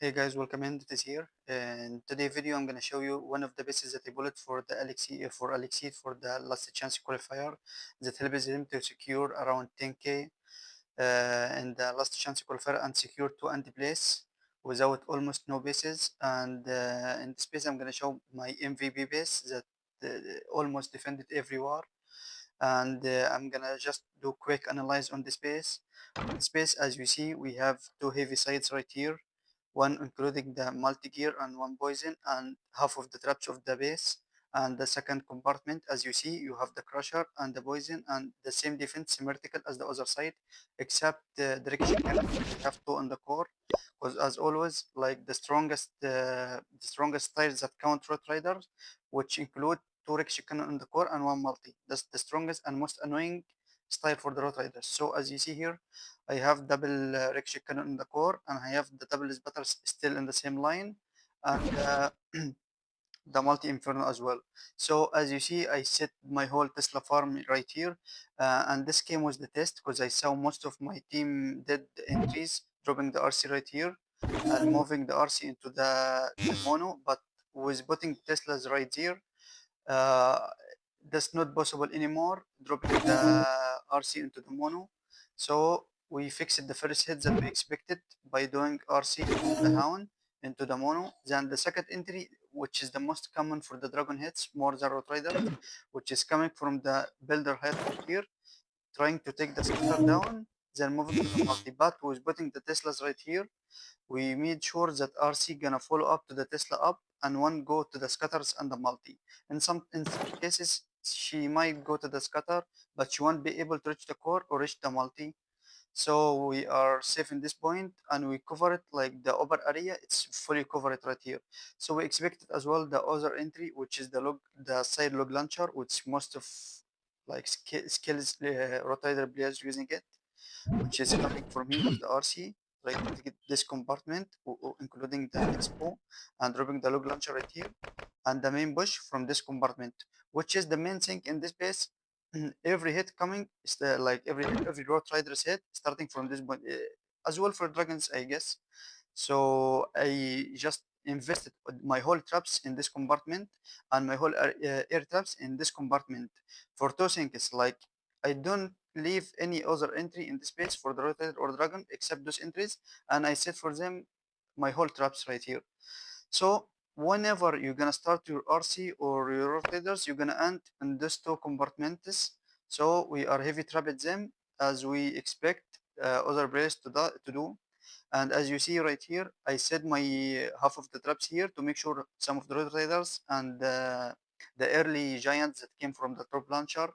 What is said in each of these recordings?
Hey guys, welcome in. Dizi here. In today's video, I'm gonna show you one of the bases that I bullet for the ALLEXCCED for the last chance qualifier that helps them to secure around 10k in the last chance qualifier and secure two anti place without almost no bases. And in this base, I'm gonna show my MVP base that almost defended every war. And I'm gonna just do quick analyze on this base. On this base, as you see, we have two heavy sides right here, one including the multi-gear and one poison and half of the traps of the base. And the second compartment, as you see, you have the crusher and the poison and the same defense symmetrical as the other side, except the direction cannon. We have two on the core, because as always, like the strongest styles that count road riders, which include two direction cannon on the core and one multi. That's the strongest and most annoying style for the road riders. So as you see here, I have double Riksha cannon in the core, and I have the double sputters still in the same line, and the multi inferno as well. So as you see, I set my whole Tesla farm right here, and this came with the test because I saw most of my team did entries, dropping the RC right here and moving the RC into the mono, but with putting Teslas right here, uh, that's not possible anymore, dropping the RC into the mono. So we fixed the first hit that we expected by doing RC from the hound into the mono. Then the second entry, which is the most common for the dragon hits, more than road rider, which is coming from the builder head here, trying to take the scatter down, then moving to the multi. But with putting the Teslas right here, we made sure that RC gonna follow up to the Tesla up and one go to the scatters and the multi. In some cases, she might go to the scatter, but she won't be able to reach the core or reach the multi. So we are safe in this point, and we cover it like the upper area. It's fully covered right here. So we expected as well the other entry, which is the side log launcher, which most of like skills rotator players using it, which is coming from here with the RC, right? To get this compartment, including the expo, and dropping the log launcher right here, and the main bush from this compartment, which is the main thing in this base. Every hit coming is like every road rider's hit starting from this point, as well for dragons, I guess. So I just invested my whole traps in this compartment and my whole air traps in this compartment for two things. Like I don't leave any other entry in the space for the rotator or dragon except those entries, and I set for them my whole traps right here. So whenever you're gonna start your RC or your rotators, you're gonna end in these two compartments. So we are heavy trapped them as we expect other players to do. And as you see right here, I set my half of the traps here to make sure some of the rotators and the early giants that came from the top launcher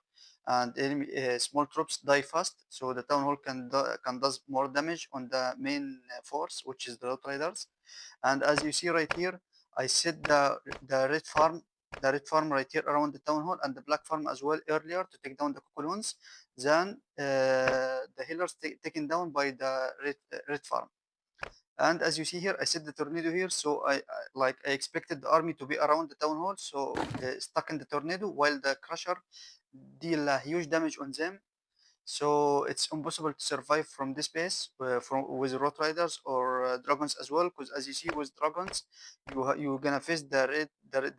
and enemy, small troops die fast, so the town hall can does more damage on the main force, which is the rotators. And as you see right here, I set the red farm right here around the town hall and the black farm as well earlier to take down the cocoons. Then the healers taken down by the red farm. And as you see here, I set the tornado here, so I expected the army to be around the town hall, so stuck in the tornado while the crusher deal huge damage on them. So it's impossible to survive from this base from with road riders or dragons as well, because as you see with dragons, you're gonna face the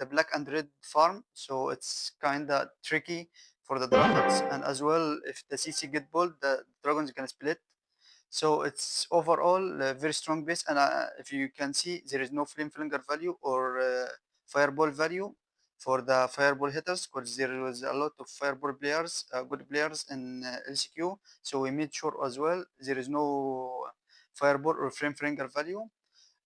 black and red farm, so it's kinda tricky for the dragons. And as well, if the CC get bold, the dragons gonna split. So it's overall a very strong base, and if you can see, there is no flame flinger value or fireball value for the fireball hitters, because there was a lot of fireball players, good players in LCQ. So we made sure as well there is no fireball or flame flinger value,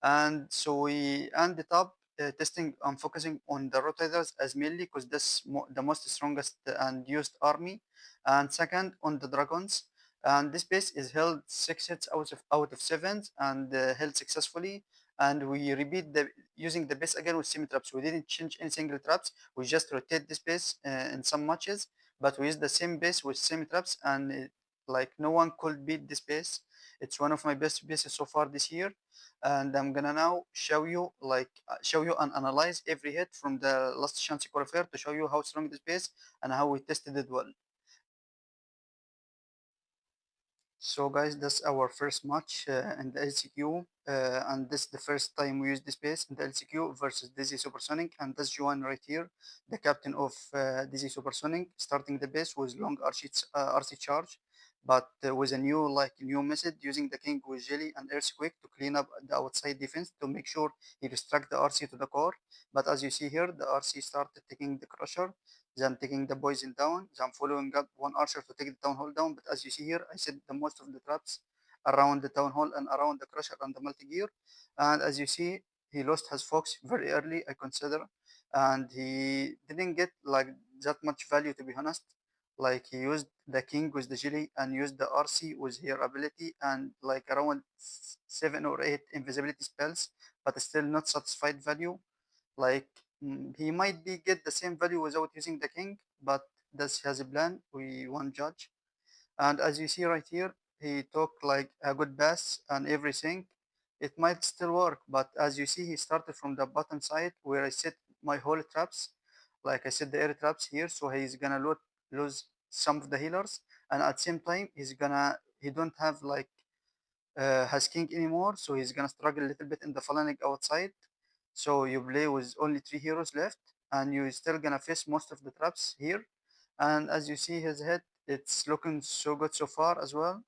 and so we ended up testing and focusing on the rotators as mainly because that's the most strongest and used army, and second on the dragons. And this base is held 6 hits out of 7 and held successfully. And we repeat the using the base again with semi traps. We didn't change any single traps. We just rotate this base in some matches, but we use the same base with semi traps, and like no one could beat this base. It's one of my best bases so far this year, and I'm gonna now show you and analyze every hit from the last chance qualifier to show you how strong this base and how we tested it well. So guys, that's our first match in the LCQ, and this is the first time we use this base in the LCQ versus Dizi Supersonic, and that's Juan right here, the captain of Dizi Supersonic, starting the base with long RC charge, but with a new method using the king with jelly and earthquake to clean up the outside defense to make sure he restrict the RC to the core. But as you see here, the RC started taking the crusher, then taking the poison down, then following up one archer to take the town hall down. But as you see here, I set the most of the traps around the town hall and around the crusher and the multi gear. And as you see, he lost his fox very early, I consider, and he didn't get like that much value, to be honest. Like he used the king with the jelly and used the RC with her ability and like around 7 or 8 invisibility spells, but still not satisfied value. Like he might be get the same value without using the king, but that's his plan. We won't judge. And as you see right here, he took like a good pass and everything. It might still work, but as you see, he started from the bottom side where I set my whole traps. Like I set the air traps here, so he's gonna lose some of the healers, and at the same time, he don't have like has king anymore, so he's gonna struggle a little bit in the flanking outside. So you play with only 3 heroes left, and you're still gonna face most of the traps here. And as you see his head, it's looking so good so far as well.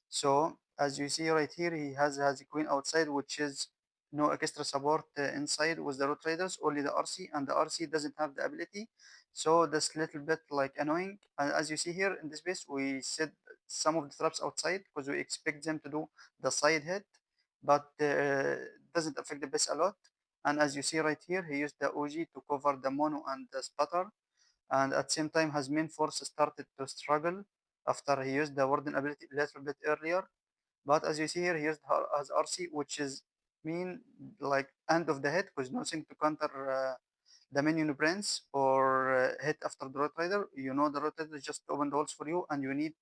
So as you see right here, he has a queen outside, which is no extra support inside with the road traders, only the RC, and the RC doesn't have the ability. So that's a little bit like annoying. And as you see here in this base, we set some of the traps outside because we expect them to do the side hit, but doesn't affect the base a lot. And as you see right here, he used the OG to cover the mono and the splatter, and at the same time his main force started to struggle after he used the warden ability a little bit earlier. But as you see here, he used her as RC, which is mean like end of the hit because nothing to counter the minion prince or hit after the road rider. You know the road rider just opened holes for you, and you need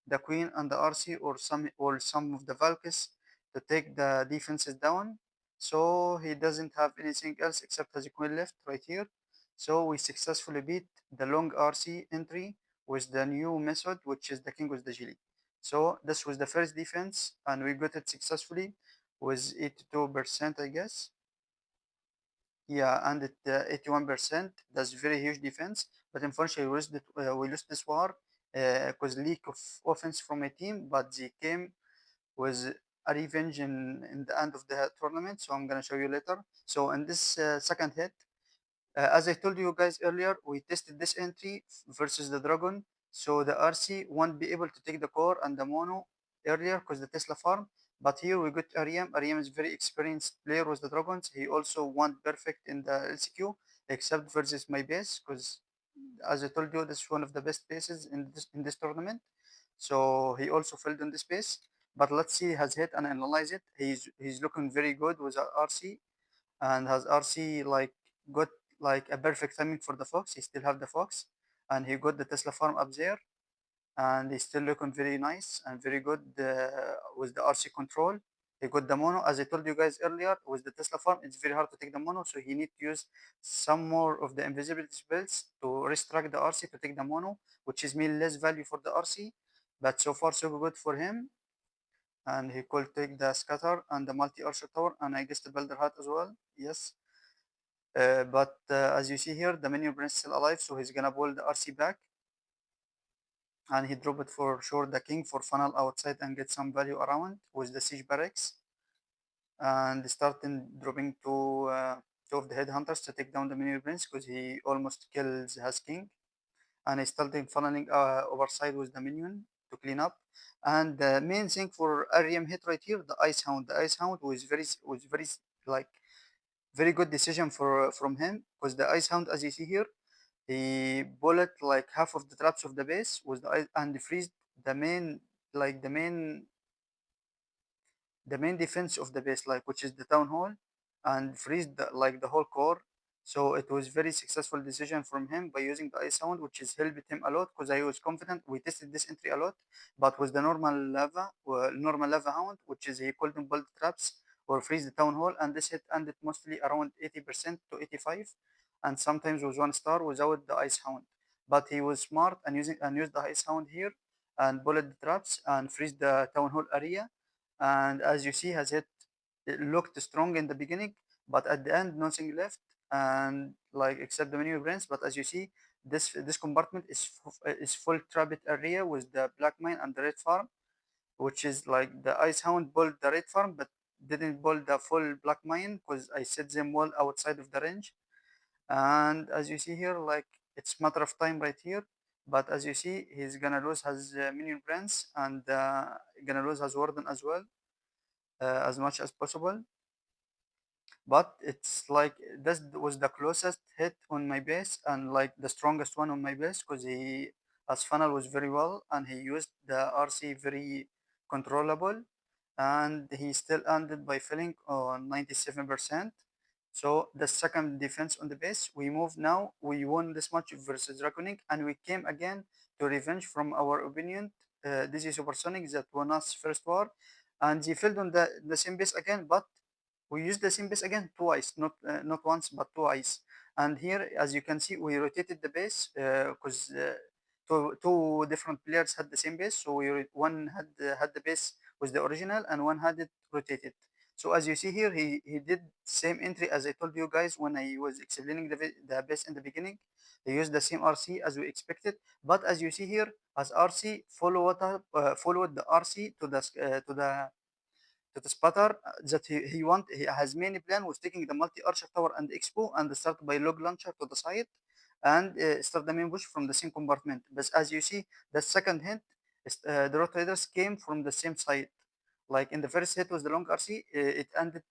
the queen and the RC or some of the Valkyries to take the defenses down. So he doesn't have anything else except his queen left right here. So we successfully beat the long RC entry with the new method, which is the king with the jelly. So this was the first defense, and we got it successfully with 82%, I guess. Yeah, and at 81%, that's very huge defense. But unfortunately, we lost this war because leak of offense from my team, but they came with a revenge in the end of the tournament. So I'm gonna show you later. So in this second hit, as I told you guys earlier, we tested this entry versus the Dragon. So the RC won't be able to take the core and the mono earlier because the Tesla farm. But here we got Ariam. Ariam is very experienced player with the Dragons. He also won perfect in the LCQ, except versus my base, because as I told you, this is one of the best bases in this tournament. So he also failed in this base. But let's see his hit and analyze it. He's looking very good with RC, and has RC like got like a perfect timing for the fox. He still have the fox, and he got the Tesla farm up there, and he's still looking very nice and very good with the RC control. He got the mono, as I told you guys earlier. With the Tesla farm, it's very hard to take the mono, so he need to use some more of the invisibility spells to restruct the RC to take the mono, which is mean less value for the RC. But so far so good for him, and he could take the scatter and the multi archer tower, and I guess the builder hat as well. Yes, but as you see here, the minion prince is still alive, so he's gonna pull the RC back, and he dropped it for sure the king for funnel outside and get some value around with the siege barracks, and starting dropping two of the headhunters to take down the minion prince because he almost kills his king, and he started funneling overside with the minion to clean up. And the main thing for Ariam hit right here, the ice hound. The ice hound was very like very good decision from him because the ice hound, as you see here, he bullet like half of the traps of the base with the ice and freeze the main like the main defense of the base, like which is the town hall, and freeze like the whole core. So it was very successful decision from him by using the ice sound, which has helped him a lot because I was confident. We tested this entry a lot, but with the normal lava hound, which is he couldn't build traps or freeze the town hall, and this hit ended mostly around 80% to 85, and sometimes was 1 star without the ice hound. But he was smart and used the ice hound here, and bullet the traps and freeze the town hall area. And as you see, has hit, it looked strong in the beginning, but at the end nothing left, and like except the menu brands. But as you see, this compartment is full trapped area with the black mine and the red farm, which is like the ice hound pulled the red farm but didn't pull the full black mine because I set them well outside of the range. And as you see here, like it's matter of time right here. But as you see, he's gonna lose his minion brands and gonna lose his warden as well, as much as possible. But it's like this was the closest hit on my base and like the strongest one on my base because he as funnel was very well and he used the RC very controllable, and he still ended by filling on 97%. So the second defense on the base, we move now, we won this match versus Draconic, and we came again to revenge from our opponent, Dizi Supersonic, that won us first war, and he filled on the same base again, but we used the same base again twice, not once but twice. And here, as you can see, we rotated the base because two different players had the same base. So one had the base with the original and one had it rotated. So as you see here, he did same entry as I told you guys when I was explaining the base in the beginning. He used the same RC as we expected, but as you see here, as RC followed the RC to the spotter that he has many plan with taking the multi archer tower and expo and start by log launcher to the side and start the main push from the same compartment. But as you see, the second hit, the road riders came from the same side. Like in the first hit was the long RC, it ended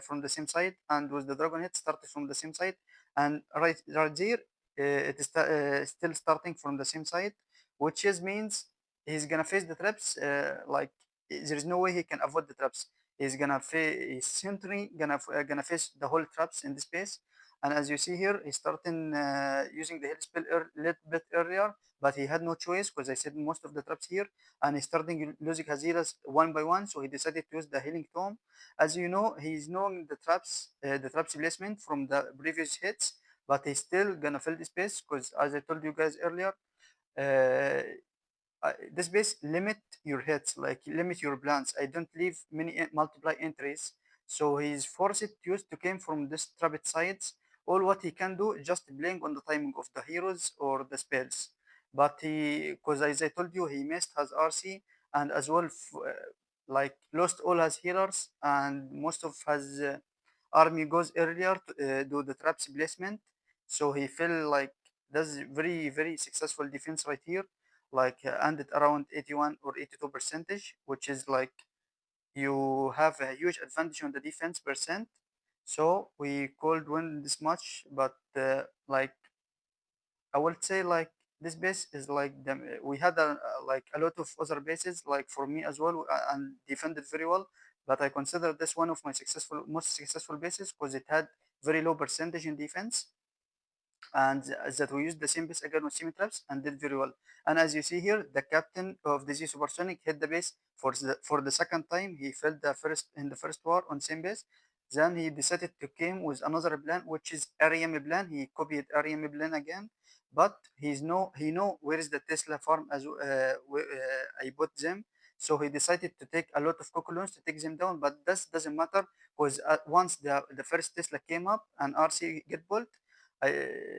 from the same side, and with the dragon hit started from the same side, and right there, it is still starting from the same side, which is means he's gonna face the traps. Like there is no way he can avoid the traps. He's gonna face his sentry gonna face the whole traps in this space. And as you see here, he's starting using the heal spell a little bit earlier, but he had no choice because I said most of the traps here, and he's starting losing his healers one by one. So he decided to use the healing tome. As you know, he's knowing the traps placement from the previous hits, but he's still gonna fill the space because, as I told you guys earlier, uh, this base limit your hits, like limit your plans. I don't leave many multiply entries, so he's forced to use to came from this trapped sides. All what he can do is just playing on the timing of the heroes or the spells. But he, because as I told you, he missed his RC and as well like lost all his healers and most of his army goes earlier to do the traps placement. So he feel like that's very successful defense right here, like ended around 81 or 82 percentage, which is like you have a huge advantage on the defense percent. So we could win this match, but like I would say like this base is like we had like a lot of other bases like for me as well and defended very well, but I consider this one of my most successful bases because it had very low percentage in defense, and that we used the same base again with semi traps and did very well. And as you see here, the captain of Dizi Supersonic hit the base for the second time. He failed the first in the first war on same base. Then he decided to came with another plan, which is Ariam plan. He copied Ariam plan again, but he know where is the Tesla farm as where, I bought them. So he decided to take a lot of cocoons to take them down, but this doesn't matter because once the first Tesla came up and RC get built,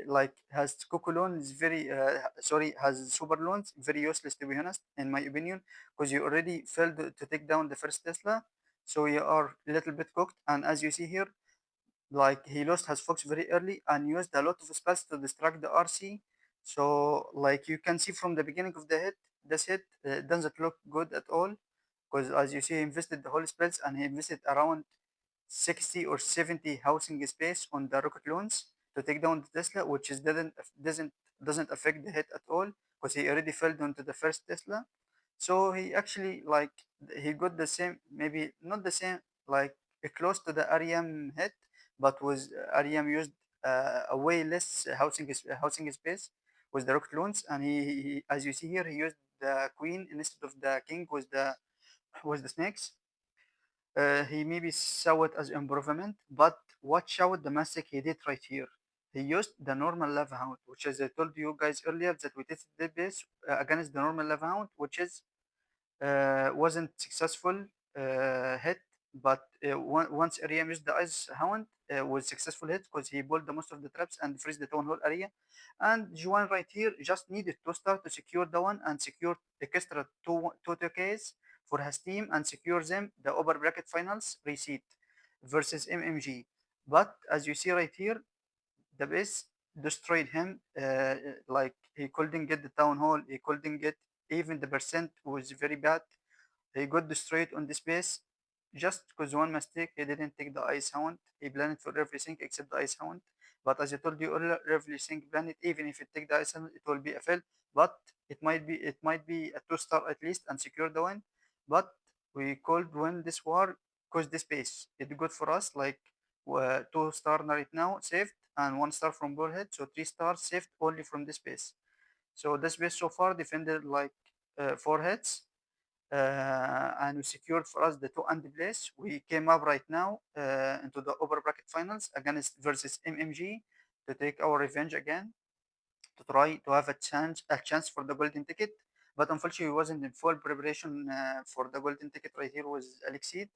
like has Coco loan is very sorry, has super loans very useless to be honest in my opinion, because you already failed to take down the first Tesla, so you are a little bit cooked. And as you see here, like he lost his fox very early and used a lot of spells to distract the RC. So like you can see from the beginning of the hit, this hit doesn't look good at all, because as you see he invested the whole spells and he invested around 60 or 70 housing space on the rocket launch to take down the Tesla, which is doesn't affect the hit at all because he already fell onto the first Tesla. So he actually like he got the same, maybe not the same, like close to the Ariam hit, but was Ariam used a way less housing space with the rocket launch, and as you see here, he used the queen instead of the king with the snakes. He maybe saw it as improvement, but watch out the mistake he did right here. he used the normal lava hound, which, as I told you guys earlier, that we tested this against the normal lava hound, which is wasn't successful hit, but once area used the ice hound was successful hit because he pulled the most of the traps and freeze the town hall area. And Juan right here just needed to start to secure the one and secure extra two TKs for his team and secure them the upper bracket finals receipt versus MMG. But as you see right here, the base destroyed him. Like he couldn't get the town hall, he couldn't get even the percent was very bad. He got destroyed on this base just because one mistake. He didn't take the ice hound. He planned for everything except the ice hound. But as I told you earlier, everything planned, even if it take the ice hound, it will be a fail. But it might be a 2-star at least and secure the win. But we could win this war because this base it's good for us. Like 2-star right now saved and 1-star from bullhead, so 3 stars saved only from this base. So this base so far defended like 4 hits, and we secured for us the 2 and place. We came up right now into the upper bracket finals against versus MMG to take our revenge again, to try to have a chance for the golden ticket. But unfortunately, we wasn't in full preparation for the golden ticket right here with ALLEXCCED.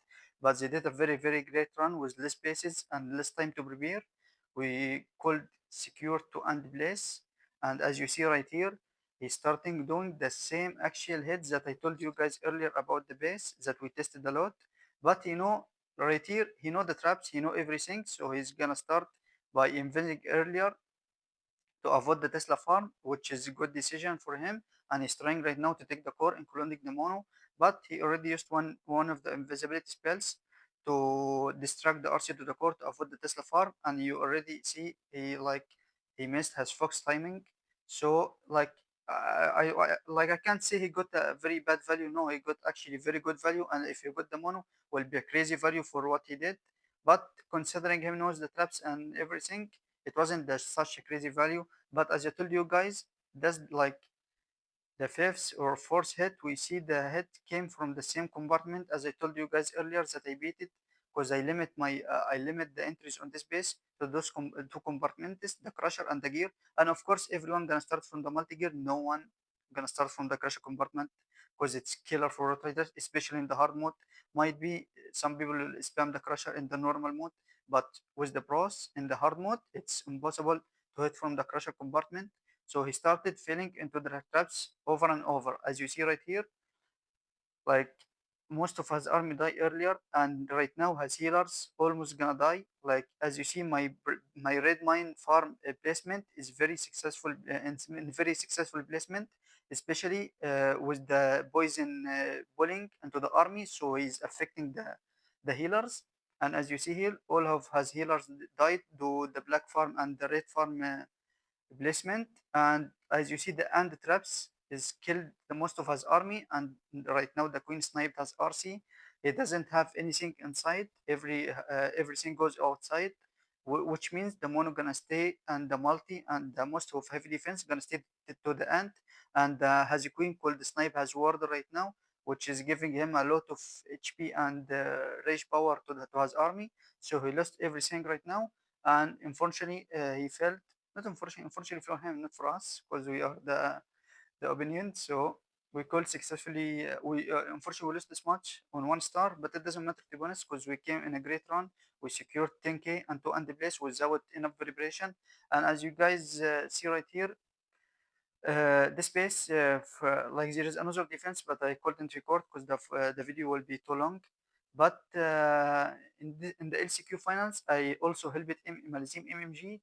But they did a very, very great run with less bases and less time to prepare. We could secure 2 and place. And as you see right here, he's starting doing the same actual hits that I told you guys earlier about the base that we tested a lot. But right here, he know the traps, he know everything. So he's gonna start by inventing earlier to avoid the Tesla farm, which is a good decision for him. And he's trying right now to take the core, including the mono. But he already used one of the invisibility spells to distract the RC to the core to avoid the Tesla farm. And you already see he missed his Fox timing. So I can't say he got a very bad value. No, he got actually very good value. And if you got the mono, will be a crazy value for what he did. But considering him knows the traps and everything, it wasn't such a crazy value. But as I told you guys, that's like the fifth or fourth hit. We see the hit came from the same compartment as I told you guys earlier that I beat it because I limit the entries on this base to those two compartments, the crusher and the gear. And of course, everyone gonna start from the multi gear. No one gonna start from the crusher compartment because it's killer for road riders, especially in the hard mode. Might be some people will spam the crusher in the normal mode, but with the pros in the hard mode, it's impossible to hit from the crusher compartment. So he started falling into the traps over and over. As you see right here, like most of his army die earlier, and right now his healers almost gonna die. Like as you see, my red mine farm placement is very successful and very successful placement, especially with the poison pulling into the army. So he's affecting the healers. And as you see here, all of his healers died to the black farm and the red farm placement. And as you see, the and traps is killed the most of his army. And right now the queen sniped has RC. It doesn't have anything inside. Everything goes outside, which means the mono gonna stay and the multi and the most of heavy defense gonna stay to the end. And has a queen called the snipe has ward right now, which is giving him a lot of HP and rage power to his army. So he lost everything right now, and unfortunately he failed. Not unfortunately for him, not for us, because we are the opinion. So we could successfully, we unfortunately we lost this match on 1 star, but it doesn't matter to be honest, because we came in a great run. We secured 10k and 2 and place without enough preparation. And as you guys see right here, this space, like there is another defense, but I couldn't record because the video will be too long. But in the LCQ finals, I also helped Malazim MMG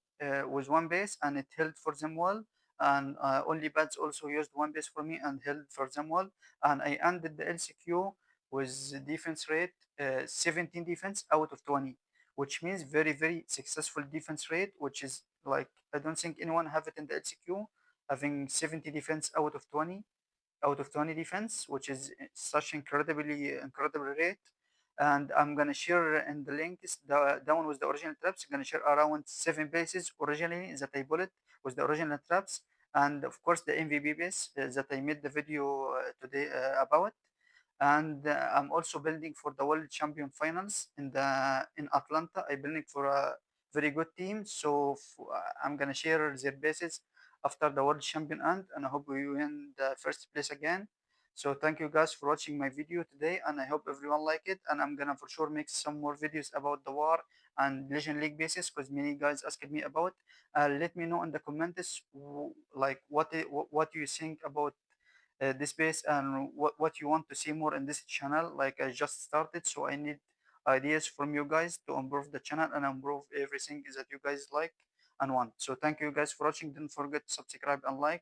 with 1 base, and it held for them well. And only BADZ also used 1 base for me and held for them well. And I ended the LCQ with defense rate 17 defense out of 20, which means very, very successful defense rate, which is like I don't think anyone have it in the LCQ, having 70 defense out of 20 defense, which is such incredible rate. And I'm gonna share in the links the down with the original traps. I'm gonna share around 7 bases originally that I bullet with the original traps, and of course the MVP base that I made the video today about. And I'm also building for the world champion finals in Atlanta. I'm building for very good team. So I'm gonna share their bases after the world champion end, and I hope we win the first place again. So thank you guys for watching my video today, and I hope everyone like it. And I'm gonna for sure make some more videos about the war and Legend League bases, because many guys asked me about. Let me know in the comments like what you think about this base, and what you want to see more in this channel. Like I just started, so I need ideas from you guys to improve the channel and improve everything that you guys like and want. So thank you guys for watching. Don't forget to subscribe and like.